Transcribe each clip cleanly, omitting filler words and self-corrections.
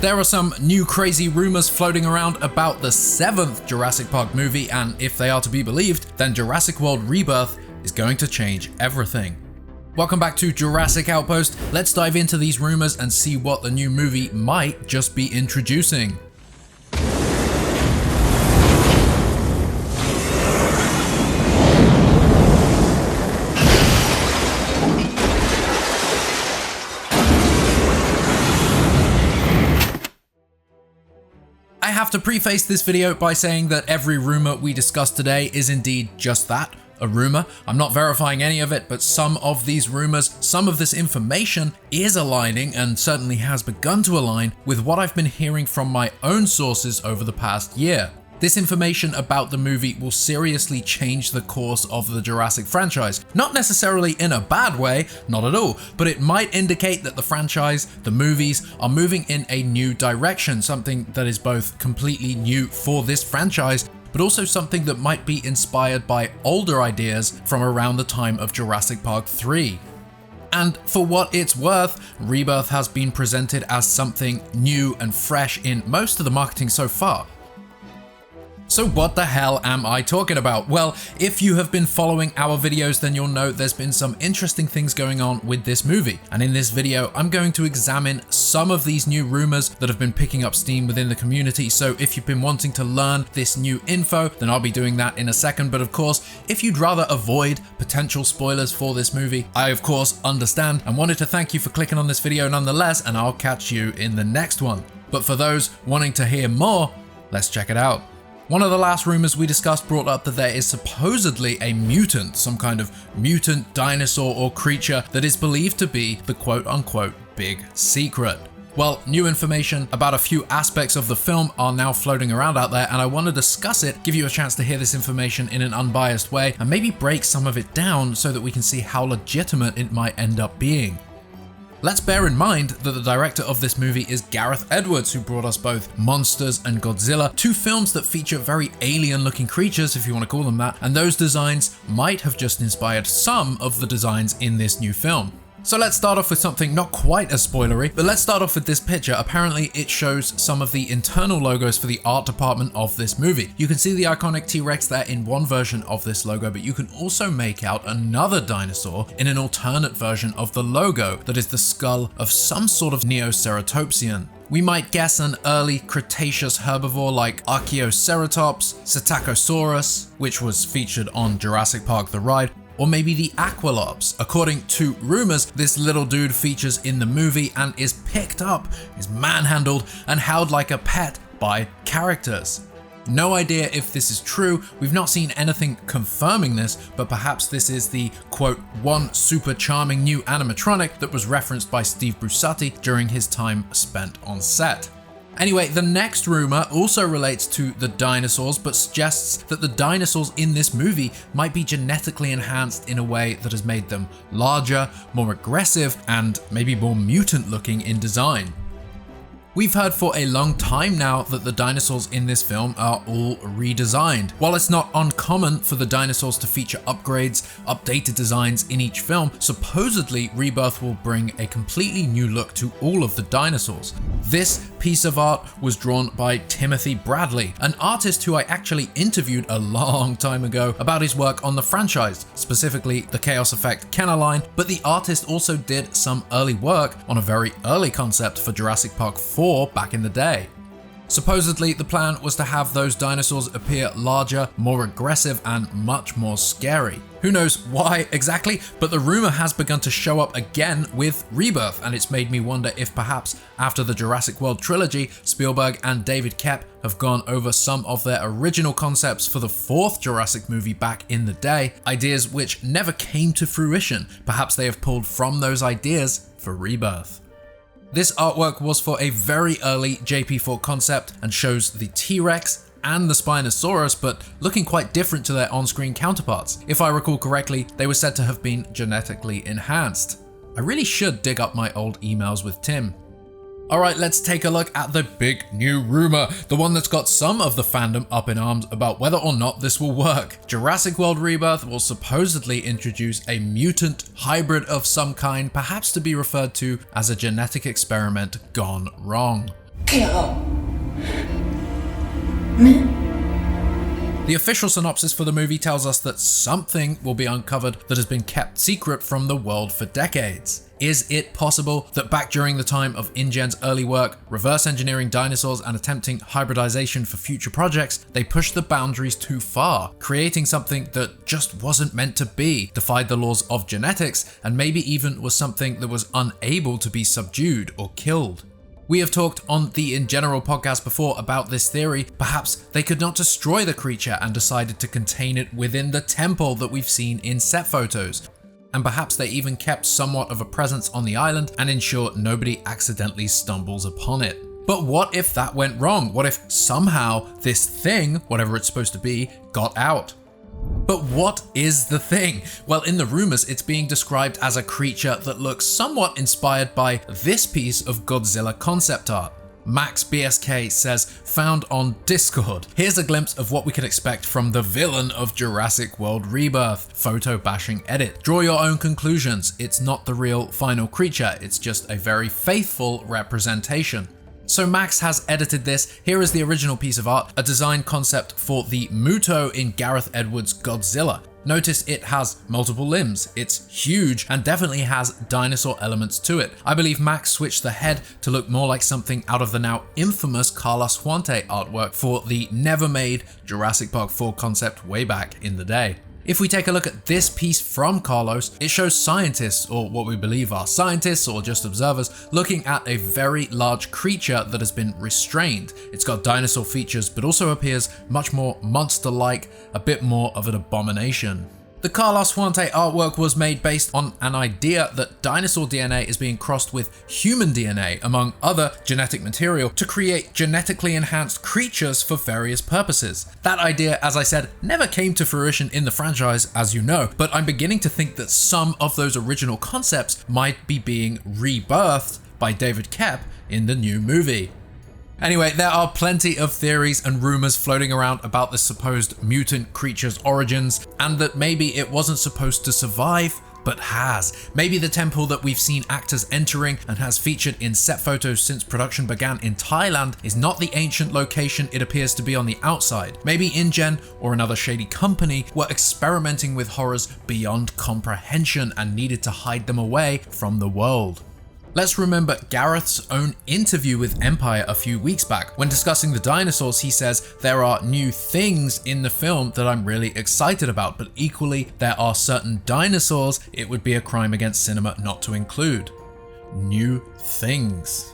There are some new crazy rumors floating around about the 7th Jurassic Park movie, and if they are to be believed, then Jurassic World Rebirth is going to change everything. Welcome back to Jurassic Outpost. Let's dive into these rumors and see what the new movie might just be introducing. I have to preface this video by saying that every rumor we discuss today is indeed just that, a rumor. I'm not verifying any of it, but some of these rumors, some of this information is aligning and certainly has begun to align with what I've been hearing from my own sources over the past year. This information about the movie will seriously change the course of the Jurassic franchise. Not necessarily in a bad way, not at all, but it might indicate that the franchise, the movies, are moving in a new direction, something that is both completely new for this franchise, but also something that might be inspired by older ideas from around the time of Jurassic Park 3. And for what it's worth, Rebirth has been presented as something new and fresh in most of the marketing so far. So what the hell am I talking about? Well, if you have been following our videos, then you'll know there's been some interesting things going on with this movie. And in this video, I'm going to examine some of these new rumors that have been picking up steam within the community. So if you've been wanting to learn this new info, then I'll be doing that in a second. But of course, if you'd rather avoid potential spoilers for this movie, I of course understand and wanted to thank you for clicking on this video nonetheless, and I'll catch you in the next one. But for those wanting to hear more, let's check it out. One of the last rumors we discussed brought up that there is supposedly a mutant, some kind of mutant dinosaur or creature that is believed to be the quote-unquote big secret. Well, new information about a few aspects of the film are now floating around out there, and I want to discuss it, give you a chance to hear this information in an unbiased way, and maybe break some of it down so that we can see how legitimate it might end up being. Let's bear in mind that the director of this movie is Gareth Edwards, who brought us both Monsters and Godzilla, two films that feature very alien-looking creatures, if you want to call them that, and those designs might have just inspired some of the designs in this new film. So let's start off with something not quite as spoilery, but let's start off with this picture. Apparently it shows some of the internal logos for the art department of this movie. You can see the iconic T-Rex there in one version of this logo, but you can also make out another dinosaur in an alternate version of the logo that is the skull of some sort of Neoceratopsian. We might guess an early Cretaceous herbivore like Archaeoceratops, Psittacosaurus, which was featured on Jurassic Park The Ride, or maybe the Aqualops. According to rumors, this little dude features in the movie and is picked up, is manhandled, and held like a pet by characters. No idea if this is true, we've not seen anything confirming this, but perhaps this is the quote, one super charming new animatronic that was referenced by Steve Buscemi during his time spent on set. Anyway, the next rumor also relates to the dinosaurs, but suggests that the dinosaurs in this movie might be genetically enhanced in a way that has made them larger, more aggressive, and maybe more mutant looking in design. We've heard for a long time now that the dinosaurs in this film are all redesigned. While it's not uncommon for the dinosaurs to feature upgrades, updated designs in each film, supposedly Rebirth will bring a completely new look to all of the dinosaurs. This piece of art was drawn by Timothy Bradley, an artist who I actually interviewed a long time ago about his work on the franchise, specifically the Chaos Effect Kenner line, but the artist also did some early work on a very early concept for Jurassic Park 4 back in the day. Supposedly, the plan was to have those dinosaurs appear larger, more aggressive, and much more scary. Who knows why exactly, but the rumor has begun to show up again with Rebirth, and it's made me wonder if perhaps after the Jurassic World trilogy, Spielberg and David Koepp have gone over some of their original concepts for the 4th Jurassic movie back in the day, ideas which never came to fruition. Perhaps they have pulled from those ideas for Rebirth. This artwork was for a very early JP4 concept and shows the T-Rex and the Spinosaurus, but looking quite different to their on-screen counterparts. If I recall correctly, they were said to have been genetically enhanced. I really should dig up my old emails with Tim. Alright, let's take a look at the big new rumor, the one that's got some of the fandom up in arms about whether or not this will work. Jurassic World Rebirth will supposedly introduce a mutant hybrid of some kind, perhaps to be referred to as a genetic experiment gone wrong. Kill me. The official synopsis for the movie tells us that something will be uncovered that has been kept secret from the world for decades. Is it possible that back during the time of InGen's early work, reverse engineering dinosaurs and attempting hybridization for future projects, they pushed the boundaries too far, creating something that just wasn't meant to be, defied the laws of genetics, and maybe even was something that was unable to be subdued or killed? We have talked on the In General podcast before about this theory. Perhaps they could not destroy the creature and decided to contain it within the temple that we've seen in set photos. And perhaps they even kept somewhat of a presence on the island and ensure nobody accidentally stumbles upon it. But what if that went wrong? What if somehow this thing, whatever it's supposed to be, got out? But what is the thing? Well, in the rumors, it's being described as a creature that looks somewhat inspired by this piece of Godzilla concept art. Max BSK says, found on Discord. Here's a glimpse of what we can expect from the villain of Jurassic World Rebirth. Photo bashing edit. Draw your own conclusions. It's not the real final creature. It's just a very faithful representation. So Max has edited this. Here is the original piece of art, a design concept for the Muto in Gareth Edwards' Godzilla. Notice it has multiple limbs, it's huge, and definitely has dinosaur elements to it. I believe Max switched the head to look more like something out of the now infamous Carlos Huante artwork for the never-made Jurassic Park 4 concept way back in the day. If we take a look at this piece from Carlos, it shows scientists, or what we believe are scientists or just observers, looking at a very large creature that has been restrained. It's got dinosaur features, but also appears much more monster-like, a bit more of an abomination. The Carlos Huante artwork was made based on an idea that dinosaur DNA is being crossed with human DNA, among other genetic material, to create genetically enhanced creatures for various purposes. That idea, as I said, never came to fruition in the franchise, as you know, but I'm beginning to think that some of those original concepts might be being rebirthed by David Koepp in the new movie. Anyway, there are plenty of theories and rumors floating around about the supposed mutant creature's origins, and that maybe it wasn't supposed to survive, but has. Maybe the temple that we've seen actors entering and has featured in set photos since production began in Thailand is not the ancient location it appears to be on the outside. Maybe InGen or another shady company were experimenting with horrors beyond comprehension and needed to hide them away from the world. Let's remember Gareth's own interview with Empire a few weeks back. When discussing the dinosaurs, he says, there are new things in the film that I'm really excited about, but equally there are certain dinosaurs it would be a crime against cinema not to include. New things.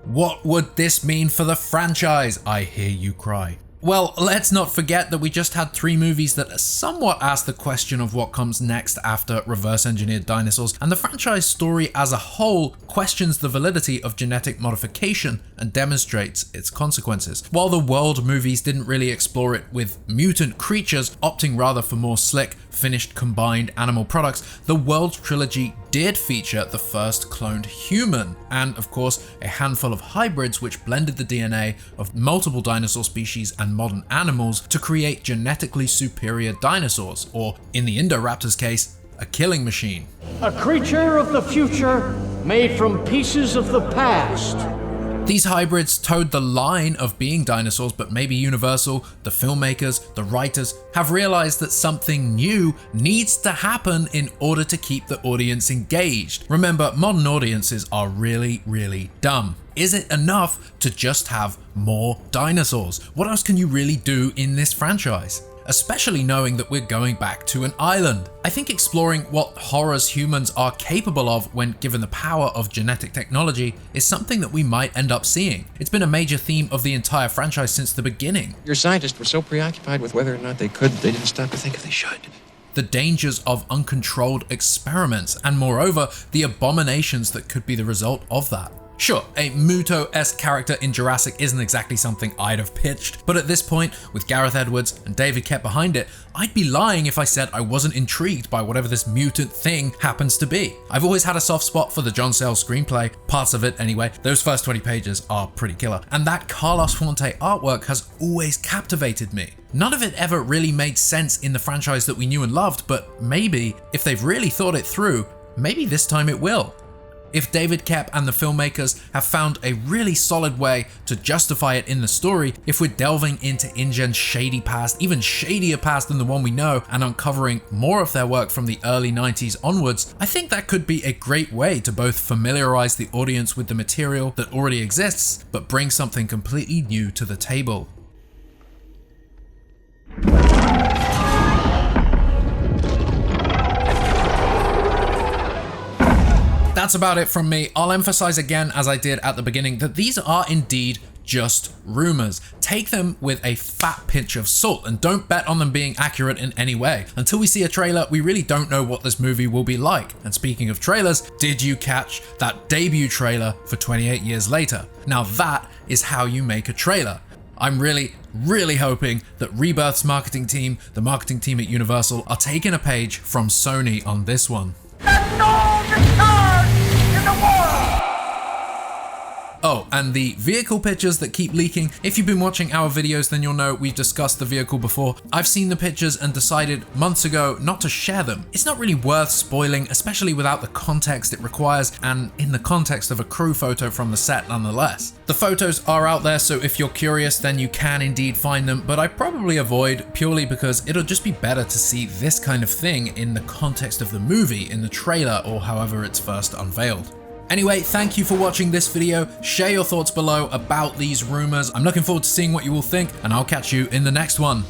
What would this mean for the franchise? I hear you cry. Well, let's not forget that we just had 3 movies that somewhat ask the question of what comes next after reverse-engineered dinosaurs, and the franchise story as a whole questions the validity of genetic modification and demonstrates its consequences. While the World movies didn't really explore it with mutant creatures, opting rather for more slick, finished combined animal products, the World trilogy did feature the first cloned human, and of course a handful of hybrids which blended the DNA of multiple dinosaur species and modern animals to create genetically superior dinosaurs, or in the Indoraptor's case, a killing machine. A creature of the future made from pieces of the past. These hybrids towed the line of being dinosaurs, but maybe Universal, the filmmakers, the writers have realized that something new needs to happen in order to keep the audience engaged. Remember, modern audiences are really, really dumb. Is it enough to just have more dinosaurs? What else can you really do in this franchise? Especially knowing that we're going back to an island. I think exploring what horrors humans are capable of when given the power of genetic technology is something that we might end up seeing. It's been a major theme of the entire franchise since the beginning. Your scientists were so preoccupied with whether or not they could, they didn't stop to think if they should. The dangers of uncontrolled experiments, and moreover, the abominations that could be the result of that. Sure, a Muto-esque character in Jurassic isn't exactly something I'd have pitched, but at this point, with Gareth Edwards and David Koepp behind it, I'd be lying if I said I wasn't intrigued by whatever this mutant thing happens to be. I've always had a soft spot for the John Sayles screenplay, parts of it anyway. Those first 20 pages are pretty killer, and that Carlos Huante artwork has always captivated me. None of it ever really made sense in the franchise that we knew and loved, but maybe, if they've really thought it through, maybe this time it will. If David Koepp and the filmmakers have found a really solid way to justify it in the story, if we're delving into InGen's shady past, even shadier past than the one we know, and uncovering more of their work from the early 90s onwards, I think that could be a great way to both familiarize the audience with the material that already exists, but bring something completely new to the table. That's about it from me. I'll emphasize again, as I did at the beginning, that these are indeed just rumors. Take them with a fat pinch of salt and don't bet on them being accurate in any way. Until we see a trailer, we really don't know what this movie will be like. And speaking of trailers, did you catch that debut trailer for 28 Years Later? Now that is how you make a trailer. I'm really hoping that Rebirth's marketing team, the marketing team at Universal, are taking a page from Sony on this one. Oh, and the vehicle pictures that keep leaking, if you've been watching our videos, then you'll know we've discussed the vehicle before. I've seen the pictures and decided months ago not to share them. It's not really worth spoiling, especially without the context it requires, and in the context of a crew photo from the set nonetheless. The photos are out there, so if you're curious, then you can indeed find them, but I probably avoid purely because it'll just be better to see this kind of thing in the context of the movie, in the trailer, or however it's first unveiled. Anyway, thank you for watching this video. Share your thoughts below about these rumors. I'm looking forward to seeing what you all think, and I'll catch you in the next one.